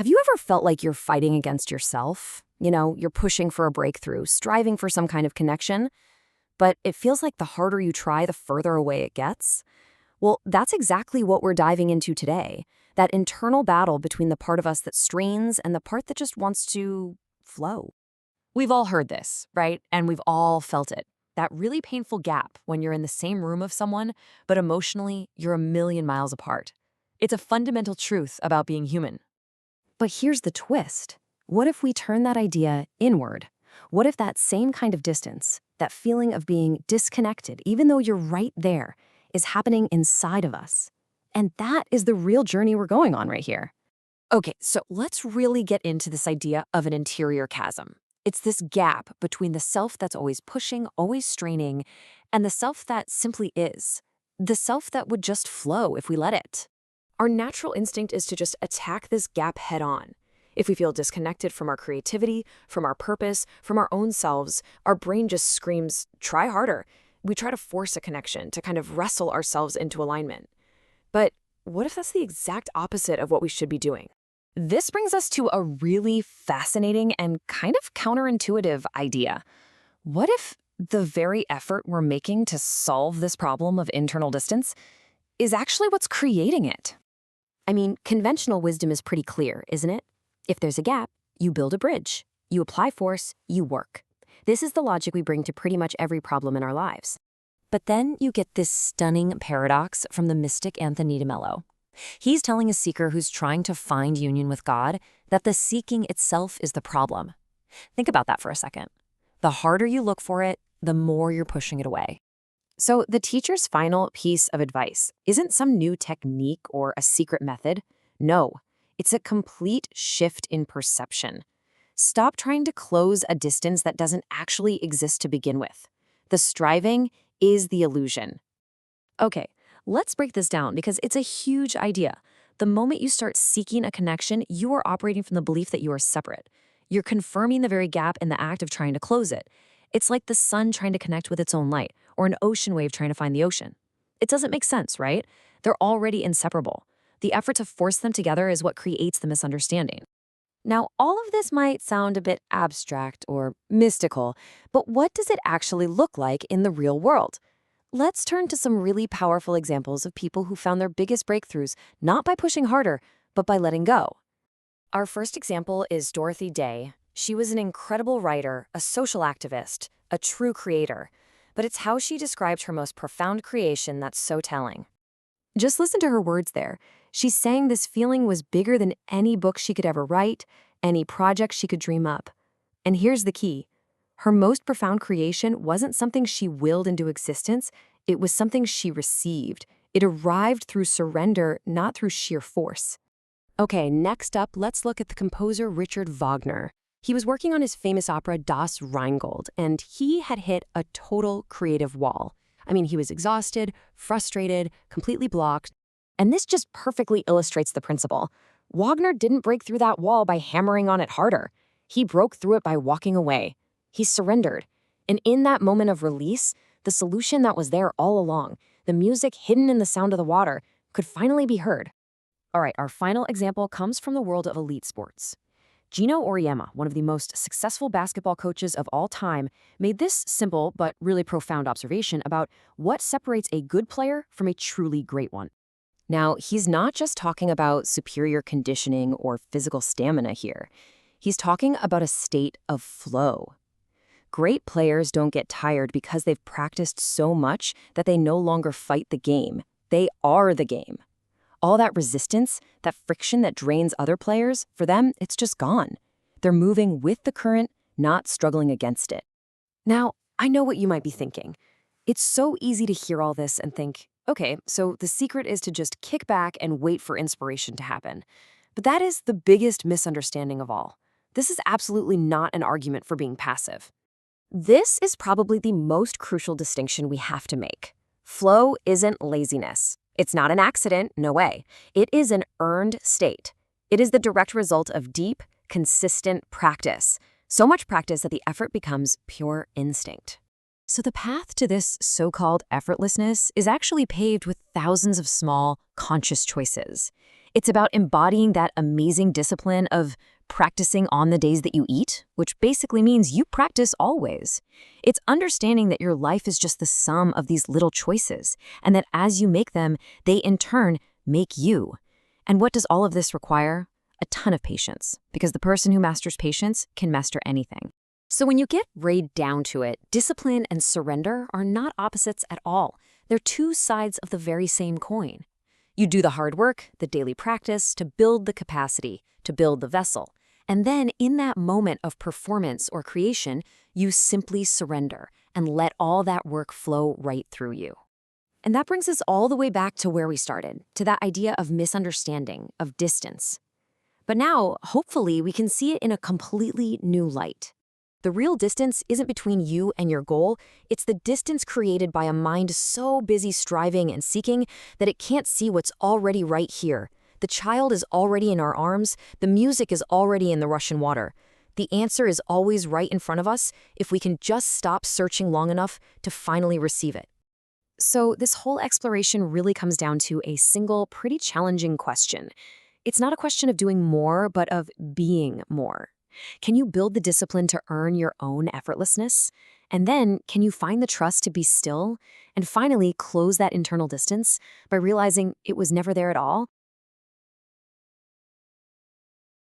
Have you ever felt like you're fighting against yourself? You're pushing for a breakthrough, striving for some kind of connection, but it feels like the harder you try, the further away it gets? Well, that's exactly what we're diving into today. That internal battle between the part of us that strains and the part that just wants to flow. We've all heard this, right? And we've all felt it. That really painful gap when you're in the same room of someone, but emotionally, you're a million miles apart. It's a fundamental truth about being human. But here's the twist. What if we turn that idea inward? What if that same kind of distance, that feeling of being disconnected, even though you're right there, is happening inside of us? And that is the real journey we're going on right here. Okay, so let's really get into this idea of an interior chasm. It's this gap between the self that's always pushing, always straining, and the self that simply is. The self that would just flow if we let it. Our natural instinct is to just attack this gap head on. If we feel disconnected from our creativity, from our purpose, from our own selves, our brain just screams, try harder. We try to force a connection, to kind of wrestle ourselves into alignment. But what if that's the exact opposite of what we should be doing? This brings us to a really fascinating and kind of counterintuitive idea. What if the very effort we're making to solve this problem of internal distance is actually what's creating it? I mean, conventional wisdom is pretty clear, isn't it? If there's a gap, you build a bridge. You apply force, you work. This is the logic we bring to pretty much every problem in our lives. But then you get this stunning paradox from the mystic Anthony de Mello. He's telling a seeker who's trying to find union with God that the seeking itself is the problem. Think about that for a second. The harder you look for it, the more you're pushing it away. So the teacher's final piece of advice isn't some new technique or a secret method. No, it's a complete shift in perception. Stop trying to close a distance that doesn't actually exist to begin with. The striving is the illusion. Okay, let's break this down because it's a huge idea. The moment you start seeking a connection, you are operating from the belief that you are separate. You're confirming the very gap in the act of trying to close it. It's like the sun trying to connect with its own light, or an ocean wave trying to find the ocean. It doesn't make sense, right? They're already inseparable. The effort to force them together is what creates the misunderstanding. Now, all of this might sound a bit abstract or mystical, but what does it actually look like in the real world? Let's turn to some really powerful examples of people who found their biggest breakthroughs not by pushing harder, but by letting go. Our first example is Dorothy Day. She was an incredible writer, a social activist, a true creator. But it's how she described her most profound creation that's so telling. Just listen to her words there. She's saying this feeling was bigger than any book she could ever write, any project she could dream up. And here's the key. Her most profound creation wasn't something she willed into existence. It was something she received. It arrived through surrender, not through sheer force. Okay, next up, let's look at the composer Richard Wagner. He was working on his famous opera Das Rheingold, and he had hit a total creative wall. I mean, he was exhausted, frustrated, completely blocked. And this just perfectly illustrates the principle. Wagner didn't break through that wall by hammering on it harder. He broke through it by walking away. He surrendered. And in that moment of release, the solution that was there all along, the music hidden in the sound of the water, could finally be heard. All right, our final example comes from the world of elite sports. Gino Auriemma, one of the most successful basketball coaches of all time, made this simple but really profound observation about what separates a good player from a truly great one. Now, he's not just talking about superior conditioning or physical stamina here. He's talking about a state of flow. Great players don't get tired because they've practiced so much that they no longer fight the game. They are the game. All that resistance, that friction that drains other players, for them, it's just gone. They're moving with the current, not struggling against it. Now, I know what you might be thinking. It's so easy to hear all this and think, okay, so the secret is to just kick back and wait for inspiration to happen. But that is the biggest misunderstanding of all. This is absolutely not an argument for being passive. This is probably the most crucial distinction we have to make. Flow isn't laziness. It's not an accident, no way. It is an earned state. It is the direct result of deep, consistent practice. So much practice that the effort becomes pure instinct. So the path to this so-called effortlessness is actually paved with thousands of small, conscious choices. It's about embodying that amazing discipline of practicing on the days that you eat, which basically means you practice always. It's understanding that your life is just the sum of these little choices, and that as you make them, they in turn make you. And what does all of this require? A ton of patience, because the person who masters patience can master anything. So when you get right down to it, discipline and surrender are not opposites at all. They're two sides of the very same coin. You do the hard work, the daily practice, to build the capacity, to build the vessel. And then in that moment of performance or creation, you simply surrender and let all that work flow right through you. And that brings us all the way back to where we started, to that idea of misunderstanding, of distance. But now, hopefully, we can see it in a completely new light. The real distance isn't between you and your goal, it's the distance created by a mind so busy striving and seeking that it can't see what's already right here. The child is already in our arms, the music is already in the Russian water. The answer is always right in front of us if we can just stop searching long enough to finally receive it. So this whole exploration really comes down to a single, pretty challenging question. It's not a question of doing more, but of being more. Can you build the discipline to earn your own effortlessness? And then, can you find the trust to be still? And finally, close that internal distance by realizing it was never there at all?